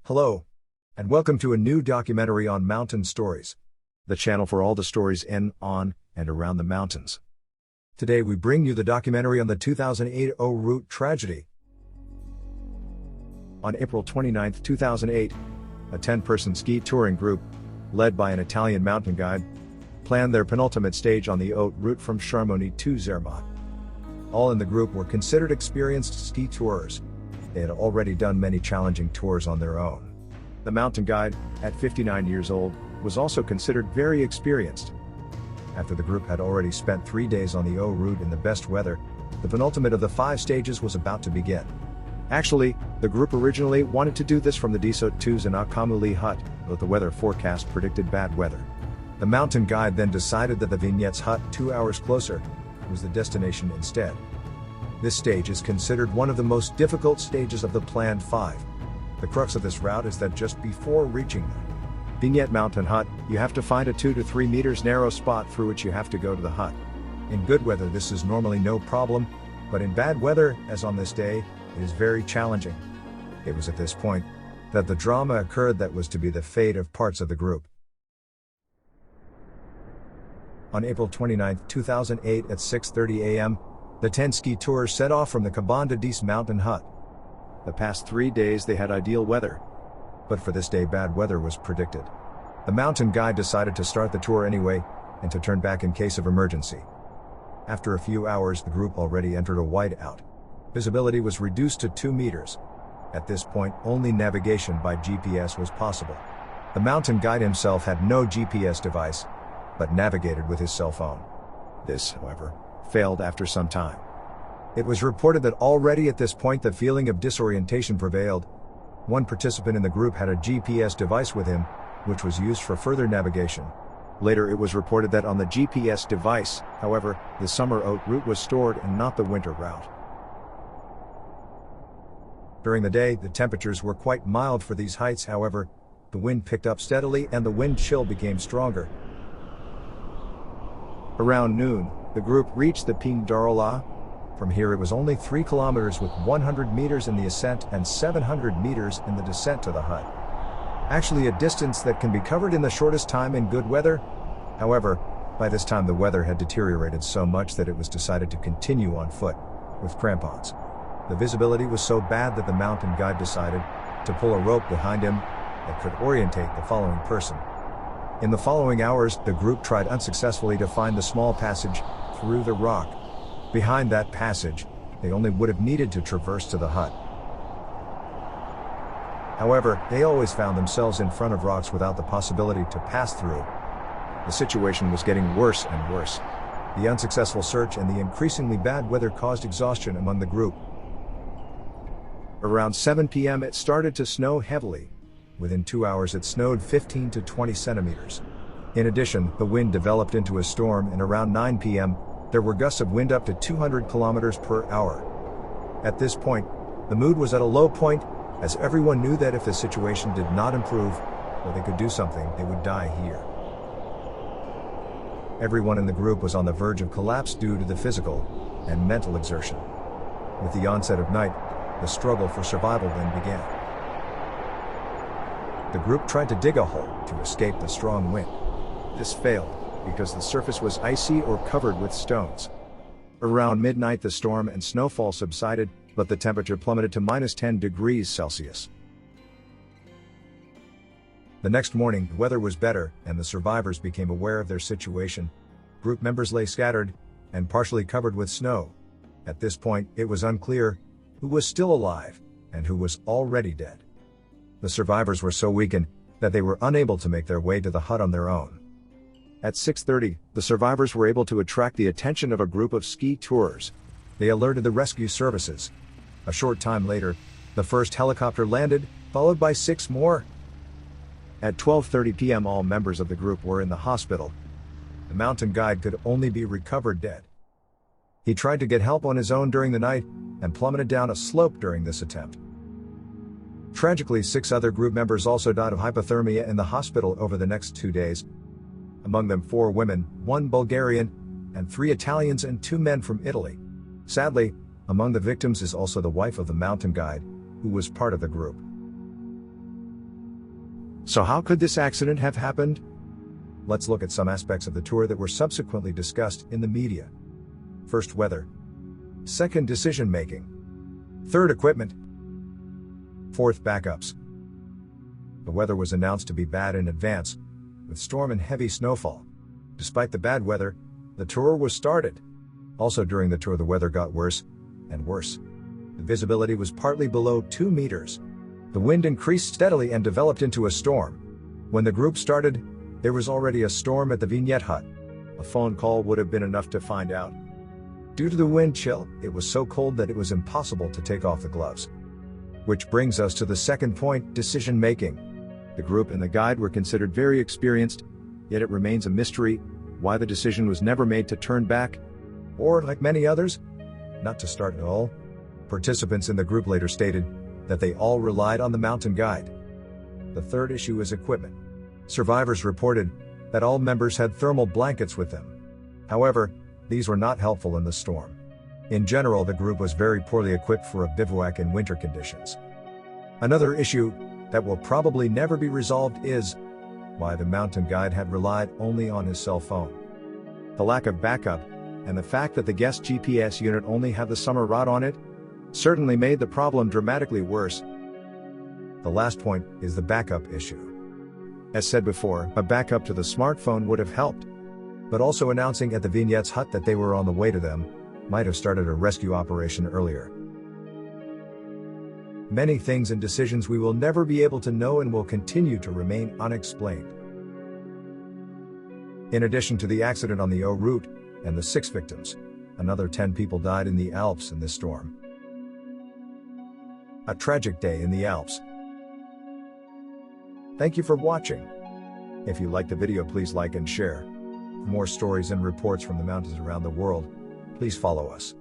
Hello, and welcome to a new documentary on mountain stories, the channel for all the stories in, on, and around the mountains. Today we bring you the documentary on the 2008 Haute Route tragedy. On April 29, 2008, a 10-person ski touring group, led by an Italian mountain guide, planned their penultimate stage on the Haute Route from Chamonix to Zermatt. All in the group were considered experienced ski tourers. They had already done many challenging tours on their own. The mountain guide, at 59 years old, was also considered very experienced. After the group had already spent 3 days on the Haute Route in the best weather, the penultimate of the 5 stages was about to begin. Actually, the group originally wanted to do this from the Haute Toure and Camouly hut, but the weather forecast predicted bad weather. The mountain guide then decided that the Vignettes hut, 2 hours closer, was the destination instead. This stage is considered one of the most difficult stages of the planned 5. The crux of this route is that just before reaching the Vignette Mountain Hut, you have to find a 2 to 3 meters narrow spot through which you have to go to the hut. In good weather this is normally no problem, but in bad weather, as on this day, it is very challenging. It was at this point that the drama occurred that was to be the fate of parts of the group. On April 29, 2008 at 6:30 a.m., the 10 ski tours set off from the Cabane de Dix mountain hut. The past 3 days they had ideal weather, but for this day bad weather was predicted. The mountain guide decided to start the tour anyway, and to turn back in case of emergency. After a few hours the group already entered a whiteout. Visibility was reduced to 2 meters. At this point only navigation by GPS was possible. The mountain guide himself had no GPS device, but navigated with his cell phone. This, however, failed after some time. It was reported that already at this point the feeling of disorientation prevailed. One participant in the group had a GPS device with him, which was used for further navigation. Later it was reported that on the GPS device, however, the summer Haute Route was stored and not the winter route. During the day, the temperatures were quite mild for these heights, however, the wind picked up steadily and the wind chill became stronger. Around noon, the group reached the Pic d'Arolla. From here it was only 3 kilometers with 100 meters in the ascent and 700 meters in the descent to the hut. Actually a distance that can be covered in the shortest time in good weather. However, by this time the weather had deteriorated so much that it was decided to continue on foot, with crampons. The visibility was so bad that the mountain guide decided to pull a rope behind him that could orientate the following person. In the following hours, the group tried unsuccessfully to find the small passage through the rock. Behind that passage, they only would have needed to traverse to the hut. However, they always found themselves in front of rocks without the possibility to pass through. The situation was getting worse and worse. The unsuccessful search and the increasingly bad weather caused exhaustion among the group. Around 7 p.m. it started to snow heavily. Within 2 hours it snowed 15 to 20 centimeters. In addition, the wind developed into a storm and around 9 p.m., there were gusts of wind up to 200 kilometers per hour. At this point, the mood was at a low point, as everyone knew that if the situation did not improve, or they could do something, they would die here. Everyone in the group was on the verge of collapse due to the physical and mental exertion. With the onset of night, the struggle for survival then began. The group tried to dig a hole to escape the strong wind. This failed, because the surface was icy or covered with stones. Around midnight the storm and snowfall subsided, but the temperature plummeted to -10 degrees Celsius. The next morning, the weather was better, and the survivors became aware of their situation. Group members lay scattered, and partially covered with snow. At this point, it was unclear who was still alive, and who was already dead. The survivors were so weakened that they were unable to make their way to the hut on their own. At 6:30, the survivors were able to attract the attention of a group of ski tourers. They alerted the rescue services. A short time later, the first helicopter landed, followed by 6 more. At 12:30 p.m. all members of the group were in the hospital. The mountain guide could only be recovered dead. He tried to get help on his own during the night, and plummeted down a slope during this attempt. Tragically, 6 other group members also died of hypothermia in the hospital over the next 2 days. Among them 4 women, 1 Bulgarian, and 3 Italians and 2 men from Italy. Sadly, among the victims is also the wife of the mountain guide, who was part of the group. So how could this accident have happened? Let's look at some aspects of the tour that were subsequently discussed in the media. First, weather. Second, decision making. Third, equipment. Fourth, backups. The weather was announced to be bad in advance, with storm and heavy snowfall. Despite the bad weather, the tour was started. Also during the tour, the weather got worse and worse. The visibility was partly below 2 meters. The wind increased steadily and developed into a storm. When the group started, there was already a storm at the vignette hut. A phone call would have been enough to find out. Due to the wind chill, it was so cold that it was impossible to take off the gloves. Which brings us to the second point, decision making. The group and the guide were considered very experienced, yet it remains a mystery why the decision was never made to turn back, or, like many others, not to start at all. Participants in the group later stated that they all relied on the mountain guide. The third issue is equipment. Survivors reported that all members had thermal blankets with them. However, these were not helpful in the storm. In general, the group was very poorly equipped for a bivouac in winter conditions. Another issue that will probably never be resolved is why the mountain guide had relied only on his cell phone. The lack of backup, and the fact that the guest GPS unit only had the summer rod on it, certainly made the problem dramatically worse. The last point is the backup issue. As said before, a backup to the smartphone would have helped. But also announcing at the vignette's hut that they were on the way to them might have started a rescue operation earlier. Many things and decisions we will never be able to know and will continue to remain unexplained. In addition to the accident on the Haute Route and the 6 victims, another 10 people died in the Alps in this storm. A tragic day in the Alps. Thank you for watching. If you liked the video, please like and share. For more stories and reports from the mountains around the world, please follow us.